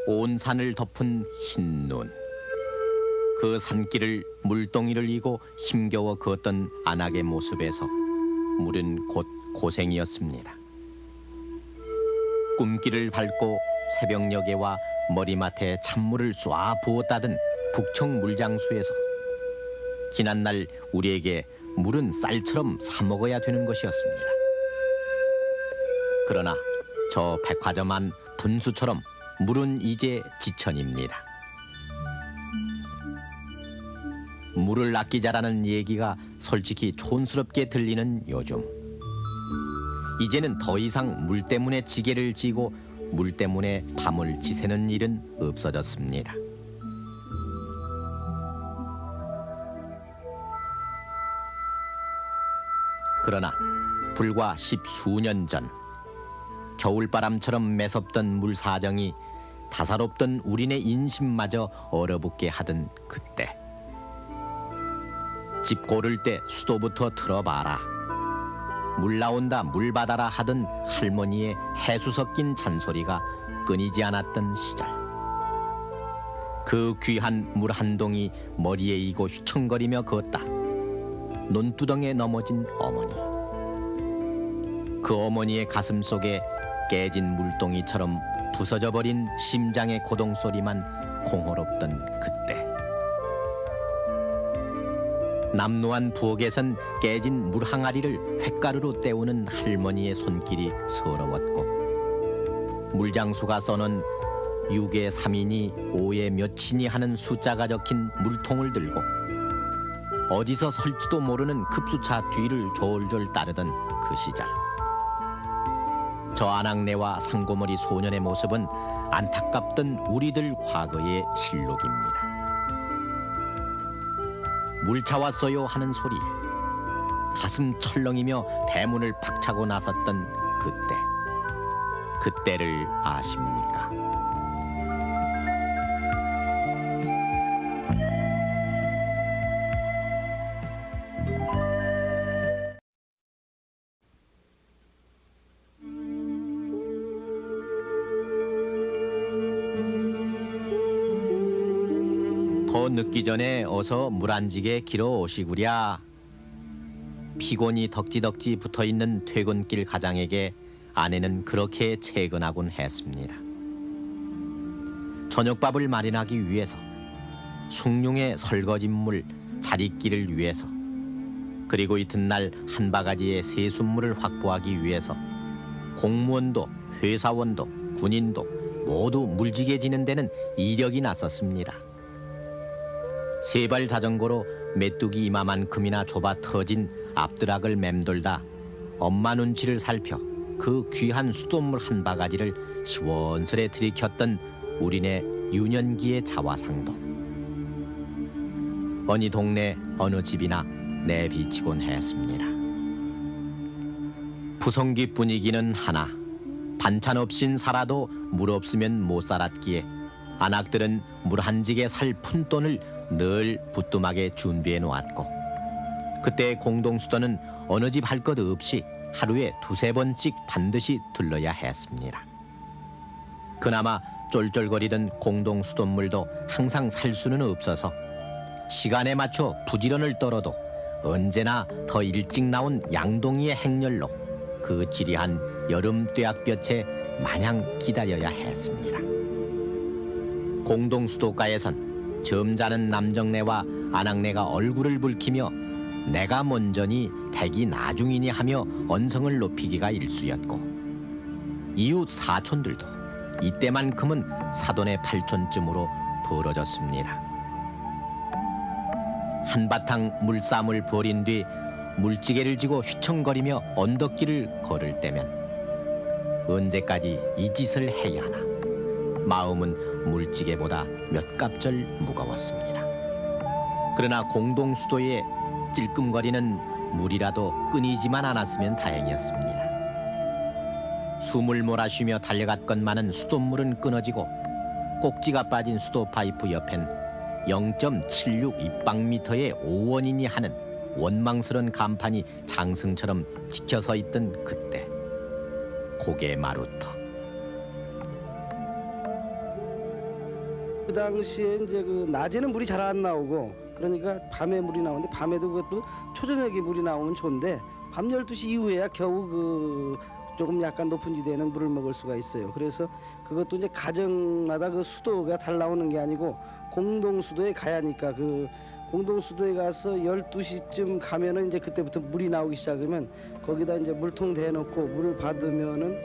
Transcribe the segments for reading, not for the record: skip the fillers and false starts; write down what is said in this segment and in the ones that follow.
온 산을 덮은 흰 눈. 그 산길을 물동이를 이고 힘겨워 걷던 안악의 모습에서 물은 곧 고생이었습니다. 꿈길을 밟고 새벽녘에 와 머리맡에 찬물을 쏴 부었다던 북청 물장수에서 지난날 우리에게 물은 쌀처럼 사 먹어야 되는 것이었습니다. 그러나 저 백화점 안 분수처럼 물은 이제 지천입니다. 물을 아끼자라는 얘기가 솔직히 촌스럽게 들리는 요즘, 이제는 더 이상 물 때문에 지게를 지고 물 때문에 밤을 지새는 일은 없어졌습니다. 그러나 불과 십수년 전, 겨울바람처럼 매섭던 물 사정이 다사롭던 우리네 인심마저 얼어붙게 하던 그때, 집 고를 때 수도부터 틀어봐라, 물 나온다 물 받아라 하던 할머니의 해수 섞인 잔소리가 끊이지 않았던 시절, 그 귀한 물 한 동이 머리에 이고 휘청거리며 걷다 논두덩에 넘어진 어머니, 그 어머니의 가슴 속에 깨진 물동이처럼 부서져 버린 심장의 고동소리만 공허롭던 그때, 남루한 부엌에선 깨진 물 항아리를 횟가루로 때우는 할머니의 손길이 서러웠고, 물장수가 써놓은 6에 3이니 5에 몇이니 하는 숫자가 적힌 물통을 들고 어디서 설지도 모르는 급수차 뒤를 졸졸 따르던 그 시절, 저 아낙네와 상고머리 소년의 모습은 안타깝던 우리들 과거의 실록입니다. 물 차왔어요 하는 소리에 가슴 철렁이며 대문을 팍 차고 나섰던 그때, 그때를 아십니까? 더 늦기 전에 어서 물 안 지게 길어 오시구랴. 피곤이 덕지덕지 붙어있는 퇴근길 가장에게 아내는 그렇게 채근하곤 했습니다. 저녁밥을 마련하기 위해서, 숭늉의 설거짓물, 자릿기를 위해서, 그리고 이튿날 한 바가지의 세숫물을 확보하기 위해서 공무원도 회사원도 군인도 모두 물지게 지는 데는 이력이 났었습니다. 세발 자전거로 메뚜기 이마만큼이나 좁아 터진 앞드락을 맴돌다 엄마 눈치를 살펴 그 귀한 수돗물 한 바가지를 시원스레 들이켰던 우리네 유년기의 자화상도, 어느 동네 어느 집이나 내비치곤 했습니다. 부성기 분위기는 하나, 반찬 없인 살아도 물 없으면 못 살았기에 안악들은 물 한 지게 살 푼돈을 늘 부뚜막에 준비해 놓았고, 그때 공동수도는 어느 집 할 것 없이 하루에 두세 번씩 반드시 들러야 했습니다. 그나마 쫄쫄거리던 공동수돗물도 항상 살 수는 없어서 시간에 맞춰 부지런을 떨어도 언제나 더 일찍 나온 양동이의 행렬로 그 지리한 여름 뙤약볕에 마냥 기다려야 했습니다. 공동수도가에선 점잖은 남정네와 아낙네가 얼굴을 붉히며 내가 먼저니 댁이 나중이니 하며 언성을 높이기가 일쑤였고, 이웃 사촌들도 이때만큼은 사돈의 팔촌쯤으로 벌어졌습니다. 한바탕 물싸움을 벌인 뒤 물지개를 지고 휘청거리며 언덕길을 걸을 때면 언제까지 이 짓을 해야 하나 마음은 물지개보다 몇 갑절 무거웠습니다. 그러나 공동수도에 찔끔거리는 물이라도 끊이지만 않았으면 다행이었습니다. 숨을 몰아쉬며 달려갔건만은 수돗물은 끊어지고 꼭지가 빠진 수도 파이프 옆엔 0.76 입방미터의 5원이니 하는 원망스런 간판이 장승처럼 지켜서 있던 그때, 고개 마루터. 그 당시에 이제 그 낮에는 물이 잘 안 나오고 그러니까 밤에 물이 나오는데 밤에도 그것도 초저녁에 물이 나오면 좋은데 밤 12시 이후에야 겨우 그 조금 약간 높은 지대에는 물을 먹을 수가 있어요. 그래서 그것도 이제 가정마다 그 수도가 달라오는 게 아니고 공동 수도에 가야 하니까 그 공동 수도에 가서 12시쯤 가면은 이제 그때부터 물이 나오기 시작하면 거기다 이제 물통 대놓고 물을 받으면은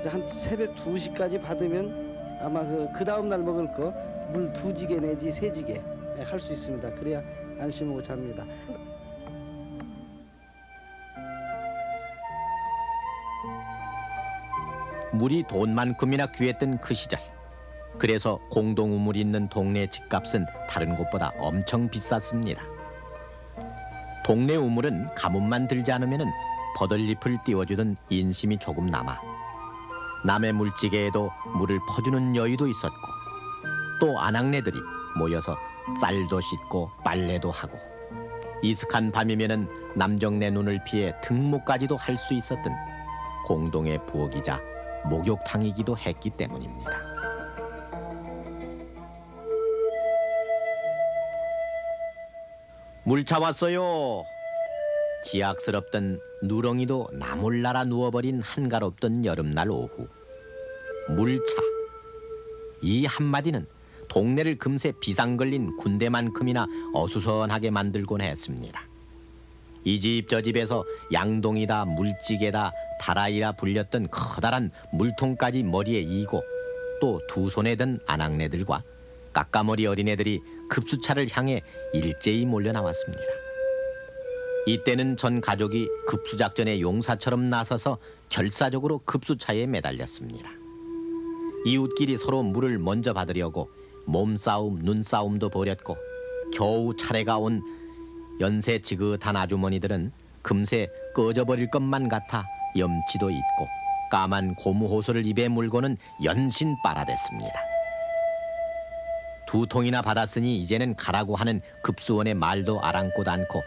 이제 한 새벽 2시까지 받으면 아마 그 다음 날 먹을 거 물 2지게 내지 3지게 할 수 있습니다. 그래야 안심하고 잡니다. 물이 돈만큼이나 귀했던 그 시절. 그래서 공동 우물이 있는 동네 집값은 다른 곳보다 엄청 비쌌습니다. 동네 우물은 가뭄만 들지 않으면 버들잎을 띄워주던 인심이 조금 남아 남의 물지개에도 물을 퍼주는 여유도 있었고 또 아낙네들이 모여서 쌀도 씻고 빨래도 하고 이슥한 밤이면은 남정네 눈을 피해 등목까지도 할 수 있었던 공동의 부엌이자 목욕탕이기도 했기 때문입니다. 물 차왔어요. 지약스럽던 누렁이도 나물 날아 누워버린 한가롭던 여름날 오후. 물차. 이 한마디는 동네를 금세 비상 걸린 군대만큼이나 어수선하게 만들곤 했습니다. 이 집 저 집에서 양동이다 물찌개다 다라이라 불렸던 커다란 물통까지 머리에 이고 또 두 손에 든 아낙네들과 까까머리 어린애들이 급수차를 향해 일제히 몰려 나왔습니다. 이때는 전 가족이 급수작전의 용사처럼 나서서 결사적으로 급수차에 매달렸습니다. 이웃끼리 서로 물을 먼저 받으려고 몸싸움, 눈싸움도 벌였고 겨우 차례가 온 연세 지긋한 아주머니들은 금세 꺼져버릴 것만 같아 염치도 있고 까만 고무호소를 입에 물고는 연신 빨아댔습니다. 2통이나 받았으니 이제는 가라고 하는 급수원의 말도 아랑곳 않고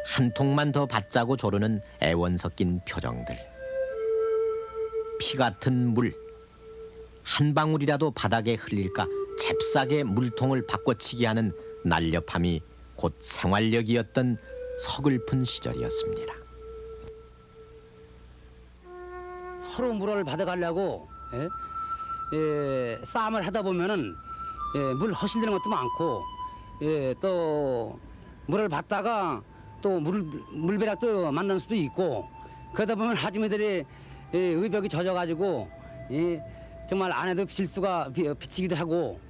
한 통만 더 받자고 조르는 애원 섞인 표정들. 피 같은 물, 한 방울이라도 바닥에 흘릴까 잽싸게 물통을 바꿔치기 하는 날렵함이 곧 생활력이었던 서글픈 시절이었습니다. 서로 물을 받아가려고 싸움을 하다 보면은 물 허실되는 것도 많고 또 물을 받다가 또 물벼락도 만날 수도 있고 그러다 보면 아주머니들이 의벽이 젖어가지고 정말 안에도 비치기도 하고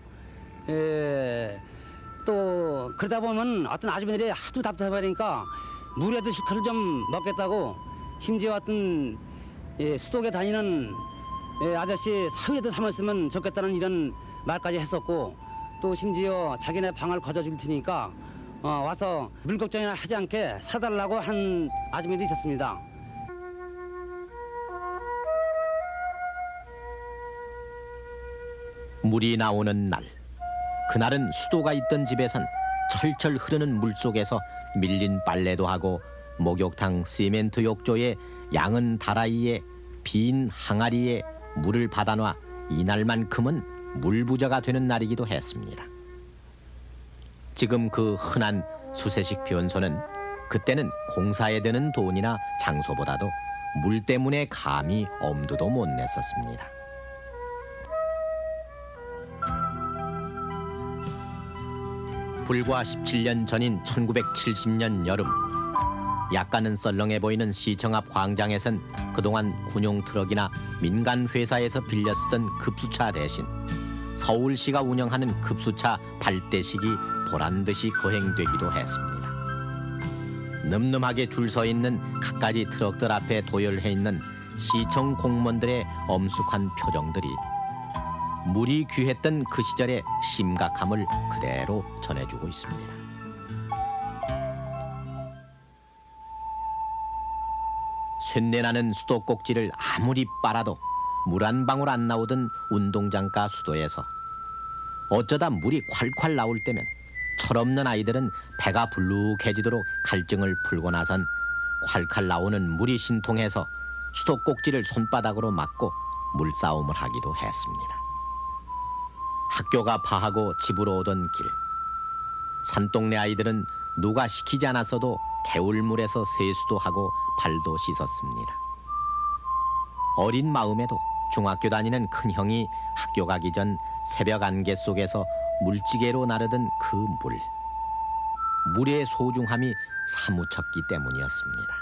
또 그러다 보면 어떤 아주머니들이 하도 답답하니까 물에도 실컷을 좀 먹겠다고 심지어 어떤 수독에 다니는 아저씨 사위에도 삼았으면 좋겠다는 이런 말까지 했었고 또 심지어 자기네 방을 거저줄 테니까 와서 물 걱정이나 하지 않게 사달라고 한 아주머니도 있었습니다. 물이 나오는 날, 그날은 수도가 있던 집에선 철철 흐르는 물 속에서 밀린 빨래도 하고 목욕탕 시멘트 욕조에 양은 다라이에 빈 항아리에 물을 받아놔 이날만큼은 물부자가 되는 날이기도 했습니다. 지금 그 흔한 수세식 변소는 그때는 공사에 드는 돈이나 장소보다도 물 때문에 감히 엄두도 못 냈었습니다. 불과 17년 전인 1970년 여름, 약간은 썰렁해 보이는 시청 앞 광장에선 그동안 군용 트럭이나 민간 회사에서 빌려 쓰던 급수차 대신 서울시가 운영하는 급수차 발대식이 보란듯이 거행되기도 했습니다. 늠름하게 줄 서 있는 갖가지 트럭들 앞에 도열해 있는 시청 공무원들의 엄숙한 표정들이 물이 귀했던 그 시절의 심각함을 그대로 전해주고 있습니다. 쇳내나는 수도 꼭지를 아무리 빨아도 물 한 방울 안 나오던 운동장가 수도에서 어쩌다 물이 콸콸 나올 때면 철없는 아이들은 배가 불룩해지도록 갈증을 풀고 나선 콸콸 나오는 물이 신통해서 수도 꼭지를 손바닥으로 막고 물싸움을 하기도 했습니다. 학교가 파하고 집으로 오던 길. 산동네 아이들은 누가 시키지 않았어도 개울물에서 세수도 하고 발도 씻었습니다. 어린 마음에도 중학교 다니는 큰형이 학교 가기 전 새벽 안개 속에서 물지개로 나르던 그 물. 물의 소중함이 사무쳤기 때문이었습니다.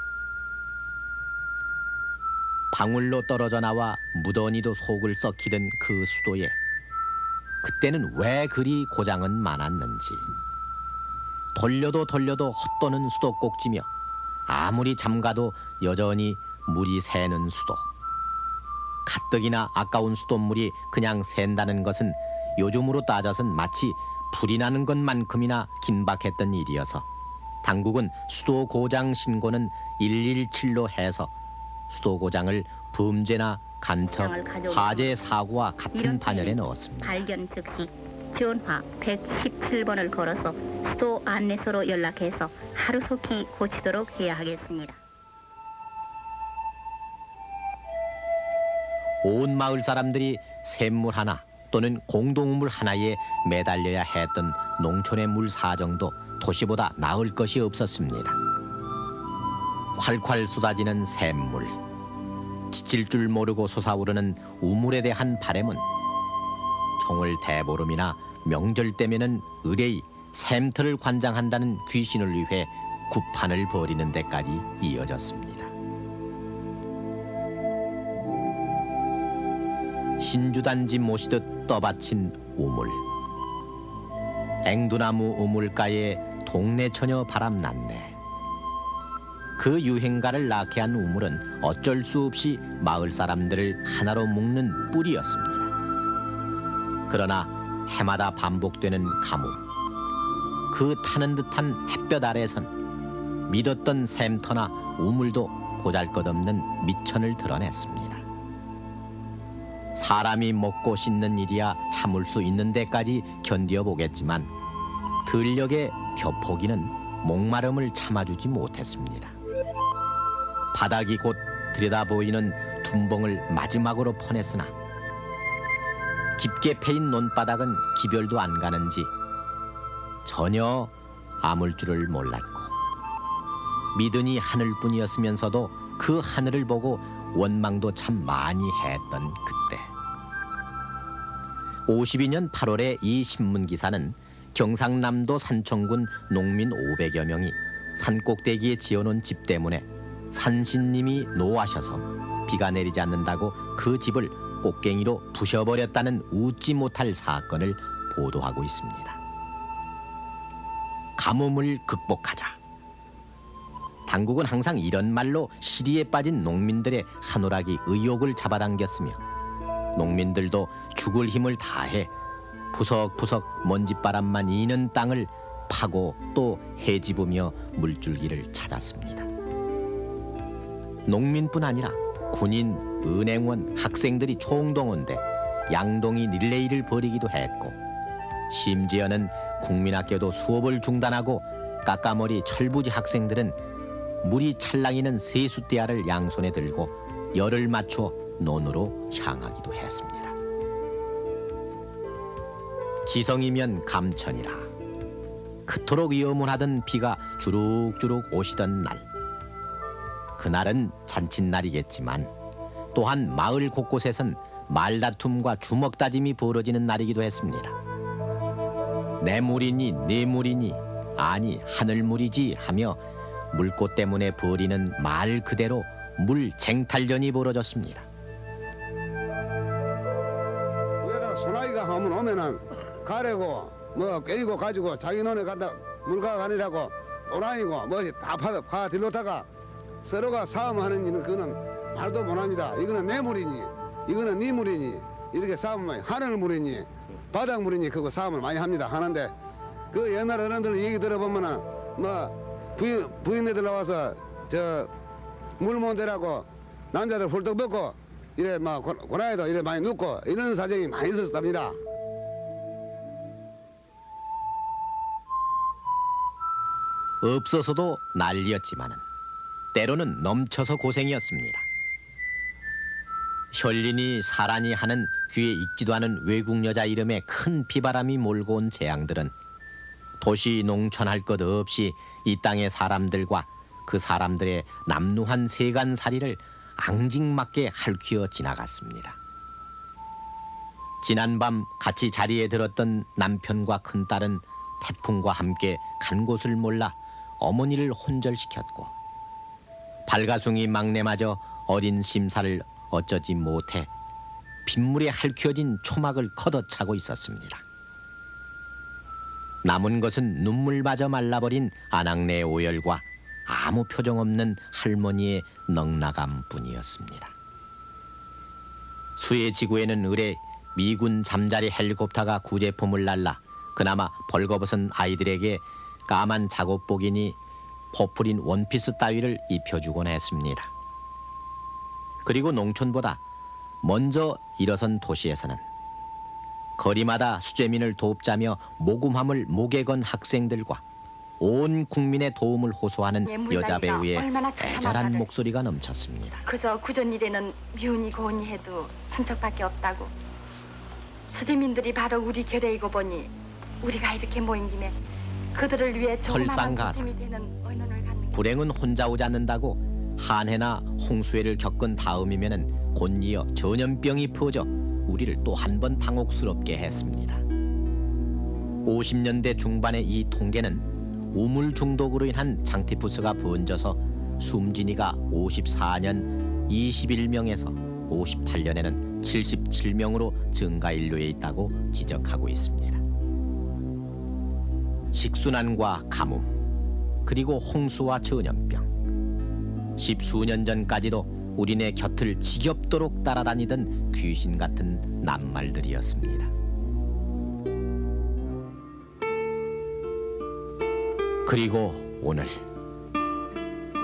방울로 떨어져 나와 무더니도 속을 썩히던 그 수도에 그때는 왜 그리 고장은 많았는지. 돌려도 헛도는 수도꼭지며 아무리 잠가도 여전히 물이 새는 수도. 가뜩이나 아까운 수돗물이 그냥 샌다는 것은 요즘으로 따져선 마치 불이 나는 것만큼이나 긴박했던 일이어서 당국은 수도 고장 신고는 117로 해서 수도 고장을 범죄나 간첩, 화재 사고와 같은 반열에 넣었습니다. 발견 즉시 전화 117번을 걸어서 수도 안내소로 연락해서 하루속히 고치도록 해야 하겠습니다. 온 마을 사람들이 샘물 하나 또는 공동우물 하나에 매달려야 했던 농촌의 물 사정도 도시보다 나을 것이 없었습니다. 콸콸 쏟아지는 샘물, 지칠 줄 모르고 솟아오르는 우물에 대한 바램은 정월 대보름이나 명절 때면은 의뢰이 샘터를 관장한다는 귀신을 위해 구판을 벌이는 데까지 이어졌습니다. 신주단지 모시듯 떠받친 우물. 앵두나무 우물가에 동네 처녀 바람 났네. 그 유행가를 낳게 한 우물은 어쩔 수 없이 마을 사람들을 하나로 묶는 뿔이었습니다. 그러나 해마다 반복되는 가뭄, 그 타는 듯한 햇볕 아래선 믿었던 샘터나 우물도 보잘것없는 미천을 드러냈습니다. 사람이 먹고 씻는 일이야 참을 수 있는 데까지 견뎌보겠지만 들녘의 벼포기는 목마름을 참아주지 못했습니다. 바닥이 곧 들여다보이는 둔벙을 마지막으로 퍼냈으나 깊게 패인 논바닥은 기별도 안 가는지 전혀 아물 줄을 몰랐고 믿으니 하늘뿐이었으면서도 그 하늘을 보고 원망도 참 많이 했던 그때. 52년 8월에 이 신문기사는 경상남도 산청군 농민 500여 명이 산꼭대기에 지어놓은 집 때문에 산신님이 노하셔서 비가 내리지 않는다고 그 집을 꽃갱이로 부셔버렸다는 웃지 못할 사건을 보도하고 있습니다. 가뭄을 극복하자. 당국은 항상 이런 말로 시리에 빠진 농민들의 한오라기 의욕을 잡아당겼으며 농민들도 죽을 힘을 다해 부석부석 먼지바람만 이는 땅을 파고 또 헤집으며 물줄기를 찾았습니다. 농민뿐 아니라 군인, 은행원, 학생들이 총동원돼 양동이 릴레이를 벌이기도 했고 심지어는 국민학교도 수업을 중단하고 까까머리 철부지 학생들은 물이 찰랑이는 세숫대야를 양손에 들고 열을 맞춰 논으로 향하기도 했습니다. 지성이면 감천이라. 그토록 염원하던 비가 주룩주룩 오시던 날. 그날은 잔칫날이겠지만 또한 마을 곳곳에선 말다툼과 주먹다짐이 벌어지는 날이기도 했습니다. 내 물이니 네 물이니 아니 하늘물이지 하며 물꽃 때문에 벌이는 말 그대로 물 쟁탈전이 벌어졌습니다. 위에다가 소나기가 한번 오면은 가래고 뭐 깨이고 가지고 자기 논에 간다 물가가 아니라고 또라이고 뭐지 다 파 들러다가 서로가 싸움하는 일은 그거는 말도 못합니다. 이거는 내 물이니 이거는 네 물이니 이렇게 싸움을 하늘 물이니 바닥 물이니 그거 싸움을 많이 합니다. 하는데 그 옛날 어른들 얘기 들어보면은 뭐 부인네들 나와서 저 물 못 대라고 남자들 홀떡 벗고 이래 막 고나이도 이래 많이 눕고 이런 사정이 많이 있었답니다. 없어서도 난리였지만은 때로는 넘쳐서 고생이었습니다. 혈린이 사란이 하는 귀에 익지도 않은 외국 여자 이름에 큰 비바람이 몰고 온 재앙들은 도시 농촌 할 것 없이 이 땅의 사람들과 그 사람들의 남루한 세간살이를 앙증맞게 핥히어 지나갔습니다. 지난밤 같이 자리에 들었던 남편과 큰딸은 태풍과 함께 간 곳을 몰라 어머니를 혼절시켰고 발가숭이 막내마저 어린 심사를 어쩌지 못해 빗물에 핥혀진 초막을 걷어차고 있었습니다. 남은 것은 눈물마저 말라버린 아낙네의 오열과 아무 표정 없는 할머니의 넉나감뿐이었습니다. 수해 지구에는 의뢰 미군 잠자리 헬리콥터가 구제품을 날라 그나마 벌거벗은 아이들에게 까만 작업복이니 퍼플인 원피스 따위를 입혀주곤 했습니다. 그리고 농촌보다 먼저 일어선 도시에서는 거리마다 수재민을 돕자며 모금함을 목에 건 학생들과 온 국민의 도움을 호소하는 여자 배우의 애절한 목소리가 넘쳤습니다. 그저 구전 일에는 미운이 고운이 해도 친척밖에 없다고. 수재민들이 바로 우리 결의이고 보니 우리가 이렇게 모인 김에 그들을 위해 설상가상. 불행은 혼자 오지 않는다고 한해나 홍수해를 겪은 다음이면은 곧이어 전염병이 퍼져 우리를 또 한 번 당혹스럽게 했습니다. 50년대 중반의 이 통계는 우물 중독으로 인한 장티푸스가 번져서 숨진 이가 54년 21명에서 58년에는 77명으로 증가 인류에 있다고 지적하고 있습니다. 식순환과 가뭄, 그리고 홍수와 전염병, 십수년 전까지도 우리네 곁을 지겹도록 따라다니던 귀신 같은 낱말들이었습니다. 그리고 오늘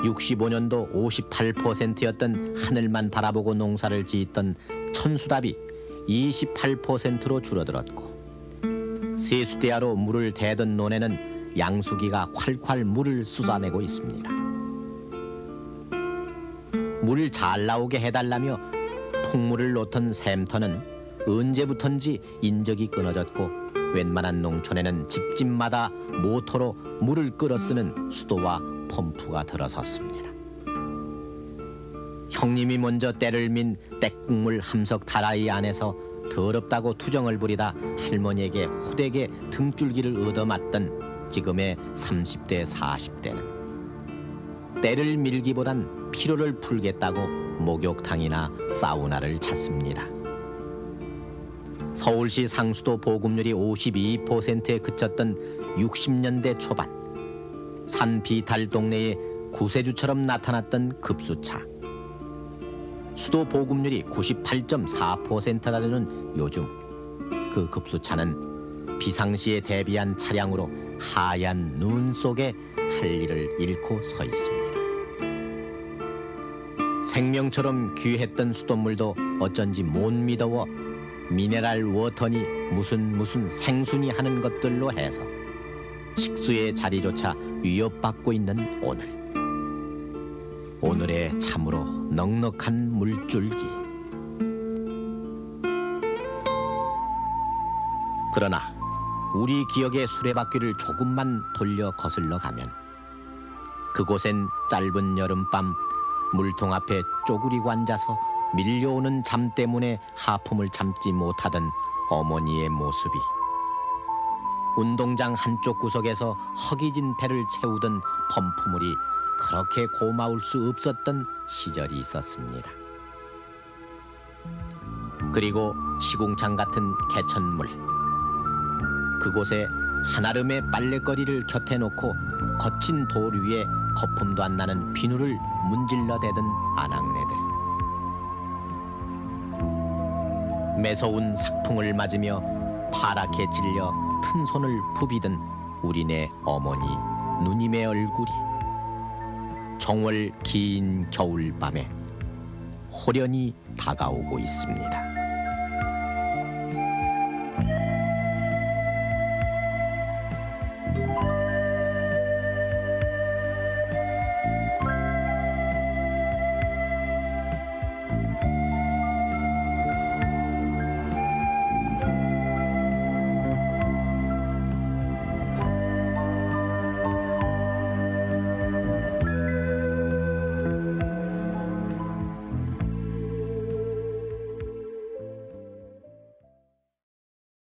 65년도 58%였던 하늘만 바라보고 농사를 짓던 천수답이 28%로 줄어들었고 세수대야로 물을 대던 논에는 양수기가 콸콸 물을 쏟아내고 있습니다. 물 잘 나오게 해달라며 풍물을 놓던 샘터는 언제부턴지 인적이 끊어졌고 웬만한 농촌에는 집집마다 모터로 물을 끌어 쓰는 수도와 펌프가 들어섰습니다. 형님이 먼저 때를 민 떼국물 함석 다라이 안에서 더럽다고 투정을 부리다 할머니에게 호되게 등줄기를 얻어맞던 지금의 30대 40대는 때를 밀기보단 피로를 풀겠다고 목욕탕이나 사우나를 찾습니다. 서울시 상수도 보급률이 52%에 그쳤던 60년대 초반 산 비탈 동네에 구세주처럼 나타났던 급수차, 수도 보급률이 98.4%나 되는 요즘 그 급수차는 비상시에 대비한 차량으로 하얀 눈 속에 할 일을 잃고 서 있습니다. 생명처럼 귀했던 수돗물도 어쩐지 못 믿어워 미네랄 워터니 무슨 생순이 하는 것들로 해서 식수의 자리조차 위협받고 있는 오늘의 참으로 넉넉한 물줄기. 그러나 우리 기억의 수레바퀴를 조금만 돌려 거슬러 가면 그곳엔 짧은 여름밤 물통 앞에 쪼그리고 앉아서 밀려오는 잠 때문에 하품을 참지 못하던 어머니의 모습이, 운동장 한쪽 구석에서 허기진 배를 채우던 펌프물이 그렇게 고마울 수 없었던 시절이 있었습니다. 그리고 시궁창 같은 개천물, 그곳에 한아름의 빨래거리를 곁에 놓고 거친 돌 위에 거품도 안 나는 비누를 문질러 대던 아낙네들, 매서운 삭풍을 맞으며 파랗게 찔려 튼 손을 부비던 우리네 어머니 누님의 얼굴이 정월 긴 겨울밤에 호련히 다가오고 있습니다.